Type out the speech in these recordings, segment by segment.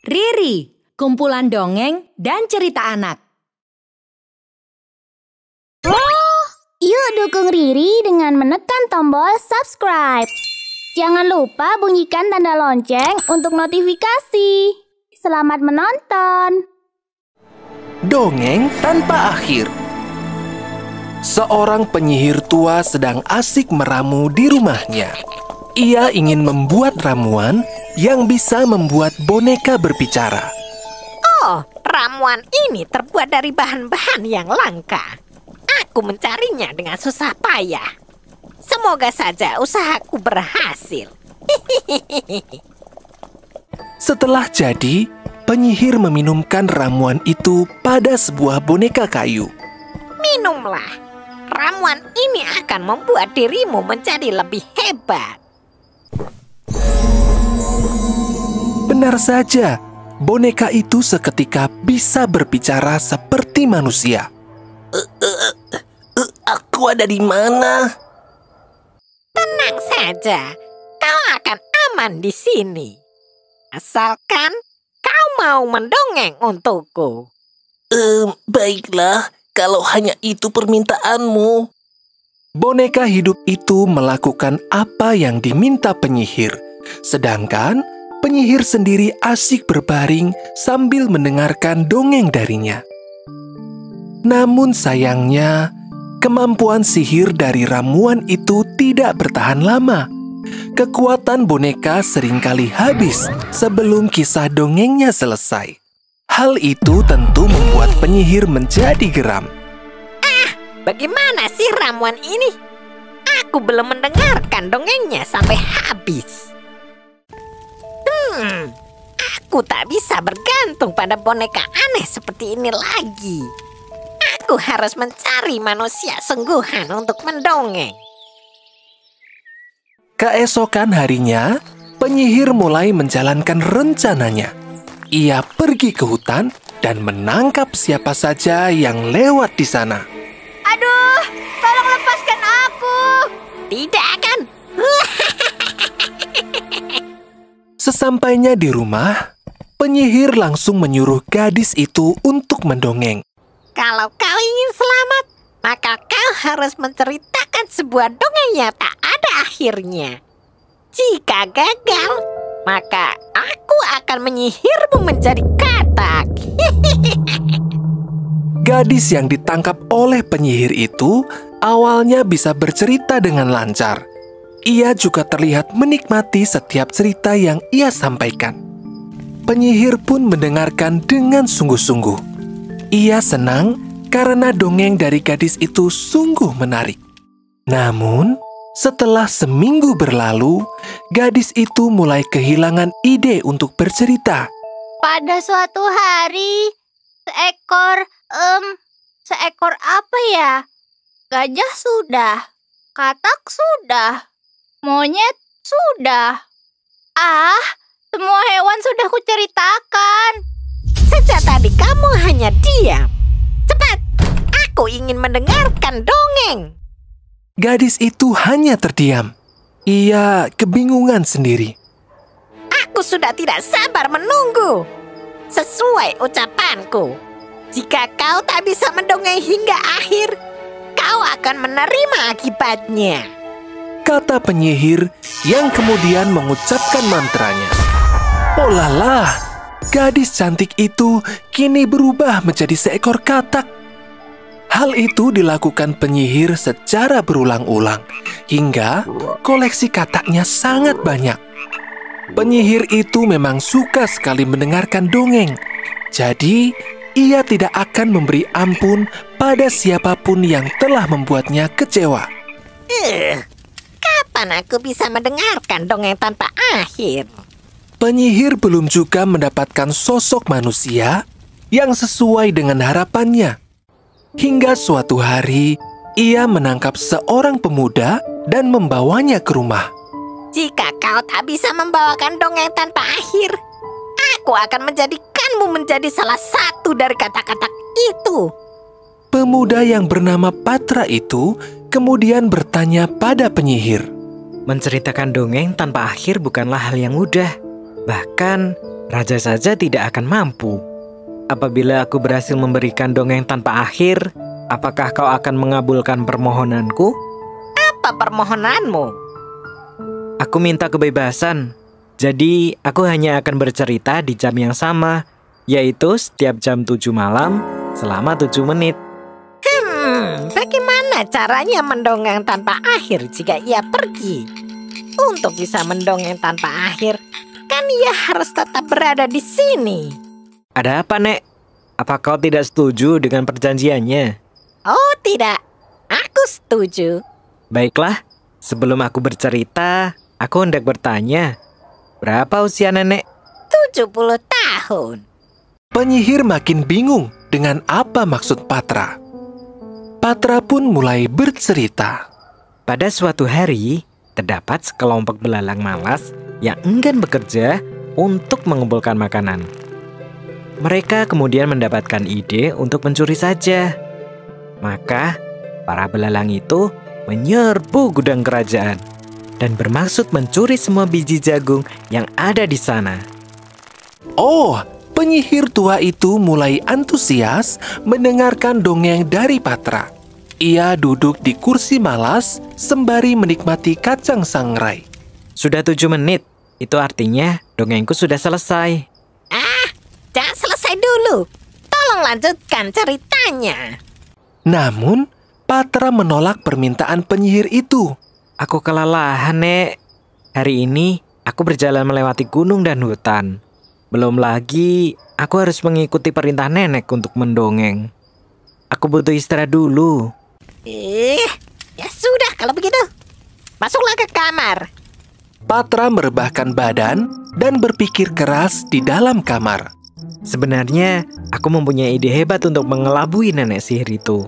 Riri, kumpulan dongeng dan cerita anak. Yuk dukung Riri dengan menekan tombol subscribe. Jangan lupa bunyikan tanda lonceng untuk notifikasi. Selamat menonton. Dongeng tanpa akhir. Seorang penyihir tua sedang asik meramu di rumahnya. Ia ingin membuat ramuan yang bisa membuat boneka berbicara. Oh, ramuan ini terbuat dari bahan-bahan yang langka. Aku mencarinya dengan susah payah. Semoga saja usahaku berhasil. Setelah jadi, penyihir meminumkan ramuan itu pada sebuah boneka kayu. Minumlah. Ramuan ini akan membuat dirimu menjadi lebih hebat. Benar saja, boneka itu seketika bisa berbicara seperti manusia. Aku ada di mana? Tenang saja, kau akan aman di sini. Asalkan kau mau mendongeng untukku. Baiklah, kalau hanya itu permintaanmu. Boneka hidup itu melakukan apa yang diminta penyihir, sedangkan penyihir sendiri asik berbaring sambil mendengarkan dongeng darinya. Namun sayangnya, kemampuan sihir dari ramuan itu tidak bertahan lama. Kekuatan boneka seringkali habis sebelum kisah dongengnya selesai. Hal itu tentu membuat penyihir menjadi geram. Bagaimana sih ramuan ini? Aku belum mendengarkan dongengnya sampai habis. Aku tak bisa bergantung pada boneka aneh seperti ini lagi. Aku harus mencari manusia sungguhan untuk mendongeng. Keesokan harinya, penyihir mulai menjalankan rencananya. Ia pergi ke hutan dan menangkap siapa saja yang lewat di sana. Aduh, tolong lepaskan aku. Tidak akan. Sesampainya di rumah, penyihir langsung menyuruh gadis itu untuk mendongeng. Kalau kau ingin selamat, maka kau harus menceritakan sebuah dongeng yang tak ada akhirnya. Jika gagal, maka aku akan menyihirmu menjadi katak. Gadis yang ditangkap oleh penyihir itu awalnya bisa bercerita dengan lancar. Ia juga terlihat menikmati setiap cerita yang ia sampaikan. Penyihir pun mendengarkan dengan sungguh-sungguh. Ia senang karena dongeng dari gadis itu sungguh menarik. Namun, setelah seminggu berlalu, gadis itu mulai kehilangan ide untuk bercerita. Pada suatu hari, seekor apa ya? Gajah sudah, katak sudah, monyet sudah. Semua hewan sudah kuceritakan. Sejak tadi kamu hanya diam. Cepat, aku ingin mendengarkan dongeng. Gadis itu hanya terdiam. Ia kebingungan sendiri. Aku sudah tidak sabar menunggu. Sesuai ucapanku, jika kau tak bisa mendongeng hingga akhir, kau akan menerima akibatnya. Kata penyihir yang kemudian mengucapkan mantranya. Olalah, gadis cantik itu kini berubah menjadi seekor katak. Hal itu dilakukan penyihir secara berulang-ulang, hingga koleksi kataknya sangat banyak. Penyihir itu memang suka sekali mendengarkan dongeng, jadi ia tidak akan memberi ampun pada siapapun yang telah membuatnya kecewa. Kapan aku bisa mendengarkan dongeng tanpa akhir? Penyihir belum juga mendapatkan sosok manusia yang sesuai dengan harapannya. Hingga suatu hari, ia menangkap seorang pemuda dan membawanya ke rumah. Jika kau tak bisa membawakan dongeng tanpa akhir, aku akan menjadikanmu menjadi salah satu dari kata-kata itu. Pemuda yang bernama Patra itu kemudian bertanya pada penyihir. Menceritakan dongeng tanpa akhir bukanlah hal yang mudah. Bahkan, raja saja tidak akan mampu. Apabila aku berhasil memberikan dongeng tanpa akhir, apakah kau akan mengabulkan permohonanku? Apa permohonanmu? Aku minta kebebasan. Jadi, aku hanya akan bercerita di jam yang sama, yaitu setiap jam 7 malam selama 7 menit. Bagaimana caranya mendongeng tanpa akhir jika ia pergi? Untuk bisa mendongeng tanpa akhir, kan ia harus tetap berada di sini. Ada apa, Nek? Apa kau tidak setuju dengan perjanjiannya? Oh tidak, aku setuju. Baiklah, sebelum aku bercerita, aku hendak bertanya. Berapa usia nenek? 70 tahun. Penyihir makin bingung dengan apa maksud Patra. Patra pun mulai bercerita. Pada suatu hari, terdapat sekelompok belalang malas yang enggan bekerja untuk mengumpulkan makanan. Mereka kemudian mendapatkan ide untuk mencuri saja. Maka, para belalang itu menyerbu gudang kerajaan dan bermaksud mencuri semua biji jagung yang ada di sana. Oh, penyihir tua itu mulai antusias mendengarkan dongeng dari Patra. Ia duduk di kursi malas sembari menikmati kacang sangrai. Sudah 7 menit, itu artinya dongengku sudah selesai. Jangan selesai dulu. Tolong lanjutkan ceritanya. Namun, Patra menolak permintaan penyihir itu. Aku kelelahan, Nek. Hari ini aku berjalan melewati gunung dan hutan. Belum lagi aku harus mengikuti perintah nenek untuk mendongeng. Aku butuh istirahat dulu. Ya sudah kalau begitu. Masuklah ke kamar. Patra merebahkan badan dan berpikir keras di dalam kamar. Sebenarnya aku mempunyai ide hebat untuk mengelabui nenek sihir itu.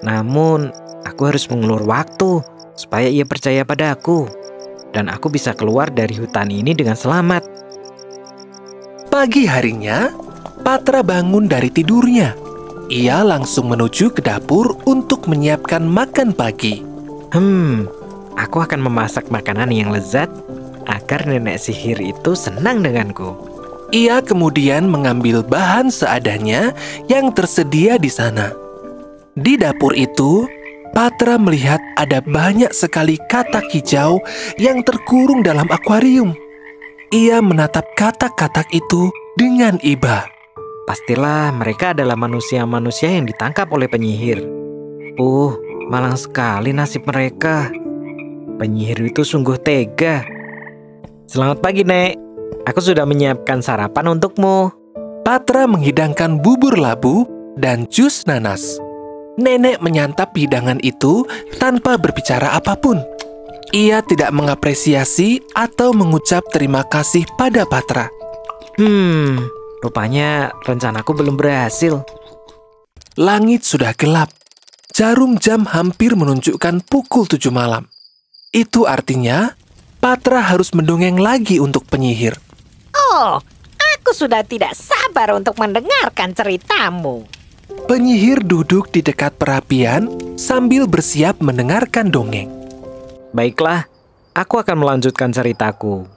Namun aku harus mengulur waktu supaya ia percaya pada aku. Dan aku bisa keluar dari hutan ini dengan selamat. Pagi harinya, Patra bangun dari tidurnya. Ia langsung menuju ke dapur untuk menyiapkan makan pagi. Aku akan memasak makanan yang lezat agar nenek sihir itu senang denganku. Ia kemudian mengambil bahan seadanya yang tersedia di sana. Di dapur itu, Patra melihat ada banyak sekali katak hijau yang terkurung dalam akuarium. Ia menatap katak-katak itu dengan iba. Pastilah mereka adalah manusia-manusia yang ditangkap oleh penyihir. Malang sekali nasib mereka. Penyihir itu sungguh tega. Selamat pagi, Nek. Aku sudah menyiapkan sarapan untukmu. Patra menghidangkan bubur labu dan jus nanas. Nenek menyantap hidangan itu tanpa berbicara apapun. Ia tidak mengapresiasi atau mengucap terima kasih pada Patra. Rupanya rencanaku belum berhasil. Langit sudah gelap. Jarum jam hampir menunjukkan pukul 7 malam. Itu artinya Patra harus mendongeng lagi untuk penyihir. Oh, aku sudah tidak sabar untuk mendengarkan ceritamu. Penyihir duduk di dekat perapian sambil bersiap mendengarkan dongeng. Baiklah, aku akan melanjutkan ceritaku.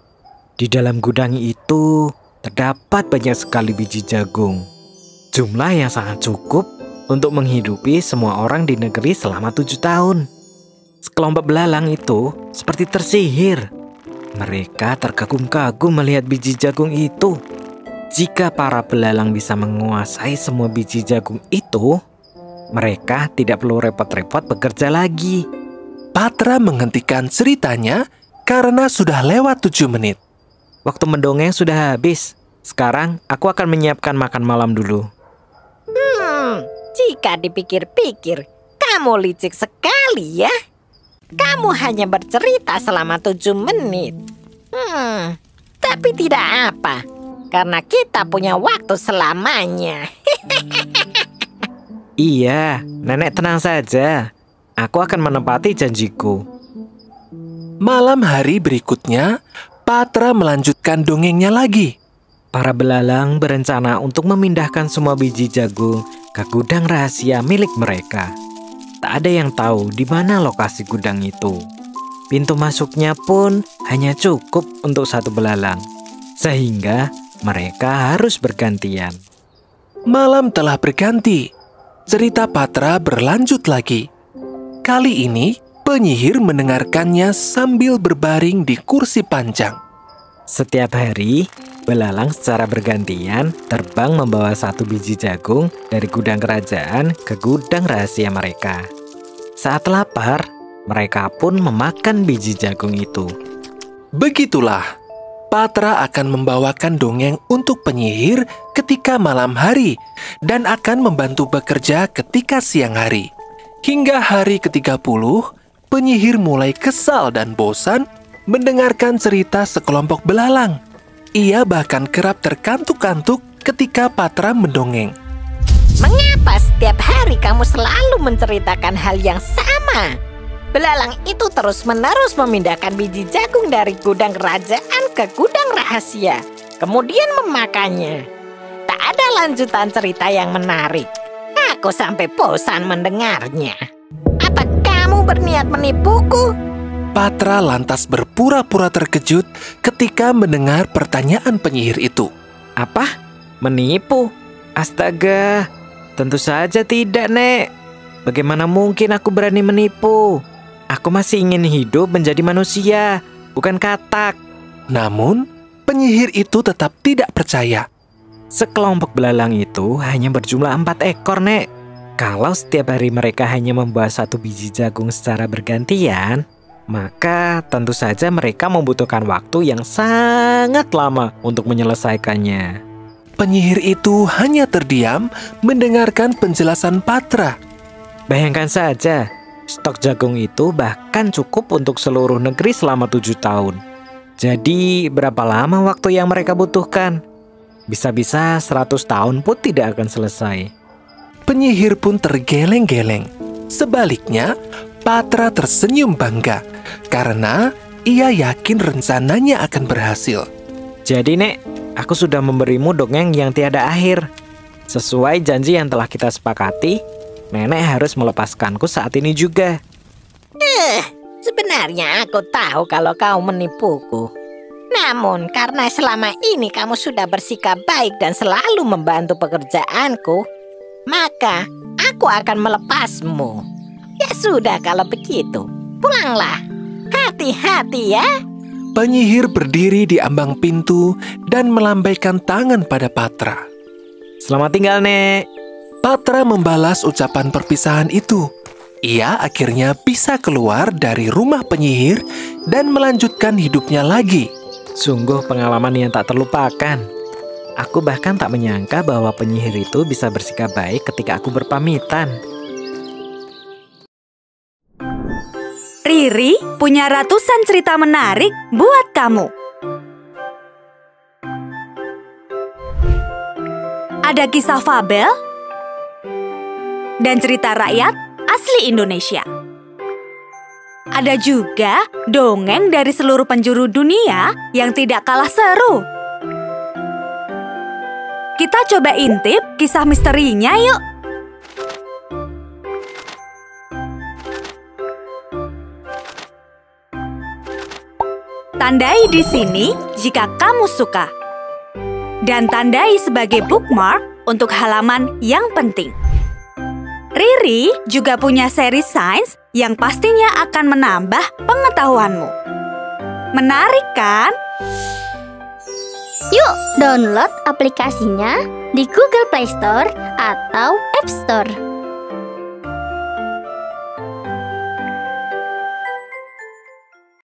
Di dalam gudang itu terdapat banyak sekali biji jagung. Jumlah yang sangat cukup untuk menghidupi semua orang di negeri selama 7 tahun. Sekelompok belalang itu seperti tersihir. Mereka terkagum-kagum melihat biji jagung itu. Jika para belalang bisa menguasai semua biji jagung itu, mereka tidak perlu repot-repot bekerja lagi. Patra menghentikan ceritanya karena sudah lewat 7 menit. Waktu mendongeng sudah habis. Sekarang aku akan menyiapkan makan malam dulu. Jika dipikir-pikir, kamu licik sekali ya. Kamu hanya bercerita selama 7 menit. Tapi tidak apa, karena kita punya waktu selamanya. Iya, nenek tenang saja. Aku akan menepati janjiku. Malam hari berikutnya, Patra melanjutkan dongengnya lagi. Para belalang berencana untuk memindahkan semua biji jagung ke gudang rahasia milik mereka. Tak ada yang tahu di mana lokasi gudang itu. Pintu masuknya pun hanya cukup untuk satu belalang. Sehingga mereka harus bergantian. Malam telah berganti. Cerita Patra berlanjut lagi. Kali ini, penyihir mendengarkannya sambil berbaring di kursi panjang. Setiap hari, belalang secara bergantian terbang membawa satu biji jagung dari gudang kerajaan ke gudang rahasia mereka. Saat lapar, mereka pun memakan biji jagung itu. Begitulah, Patra akan membawakan dongeng untuk penyihir ketika malam hari dan akan membantu bekerja ketika siang hari. Hingga hari ke-30, penyihir mulai kesal dan bosan mendengarkan cerita sekelompok belalang. Ia bahkan kerap terkantuk-kantuk ketika Patra mendongeng. Mengapa setiap hari kamu selalu menceritakan hal yang sama? Belalang itu terus-menerus memindahkan biji jagung dari gudang kerajaan ke gudang rahasia, kemudian memakannya. Tak ada lanjutan cerita yang menarik. Aku sampai bosan mendengarnya. Apa kamu berniat menipuku? Patra lantas berpura-pura terkejut ketika mendengar pertanyaan penyihir itu. Apa? Menipu? Astaga, tentu saja tidak, Nek. Bagaimana mungkin aku berani menipu? Aku masih ingin hidup menjadi manusia, bukan katak. Namun, penyihir itu tetap tidak percaya. Sekelompok belalang itu hanya berjumlah 4 ekor, Nek. Kalau setiap hari mereka hanya membawa satu biji jagung secara bergantian, maka tentu saja mereka membutuhkan waktu yang sangat lama untuk menyelesaikannya. Penyihir itu hanya terdiam mendengarkan penjelasan Patra. Bayangkan saja, stok jagung itu bahkan cukup untuk seluruh negeri selama 7 tahun. Jadi berapa lama waktu yang mereka butuhkan? Bisa-bisa 100 tahun pun tidak akan selesai. Penyihir pun tergeleng-geleng. Sebaliknya, Patra tersenyum bangga karena ia yakin rencananya akan berhasil. Jadi, Nek, aku sudah memberimu dongeng yang tiada akhir. Sesuai janji yang telah kita sepakati, Nenek harus melepaskanku saat ini juga. Sebenarnya aku tahu kalau kau menipuku. Namun karena selama ini kamu sudah bersikap baik dan selalu membantu pekerjaanku, maka aku akan melepasmu. Ya sudah kalau begitu, pulanglah. Hati-hati ya. Penyihir berdiri di ambang pintu dan melambaikan tangan pada Patra. Selamat tinggal, Nek. Patra membalas ucapan perpisahan itu. Ia akhirnya bisa keluar dari rumah penyihir dan melanjutkan hidupnya lagi. Sungguh pengalaman yang tak terlupakan. Aku bahkan tak menyangka bahwa penyihir itu bisa bersikap baik ketika aku berpamitan. Riri punya ratusan cerita menarik buat kamu. Ada kisah fabel dan cerita rakyat asli Indonesia. Ada juga dongeng dari seluruh penjuru dunia yang tidak kalah seru. Kita coba intip kisah misterinya yuk. Tandai di sini jika kamu suka. Dan tandai sebagai bookmark untuk halaman yang penting. Riri juga punya seri sains yang pastinya akan menambah pengetahuanmu. Menarik kan? Yuk download aplikasinya di Google Play Store atau App Store.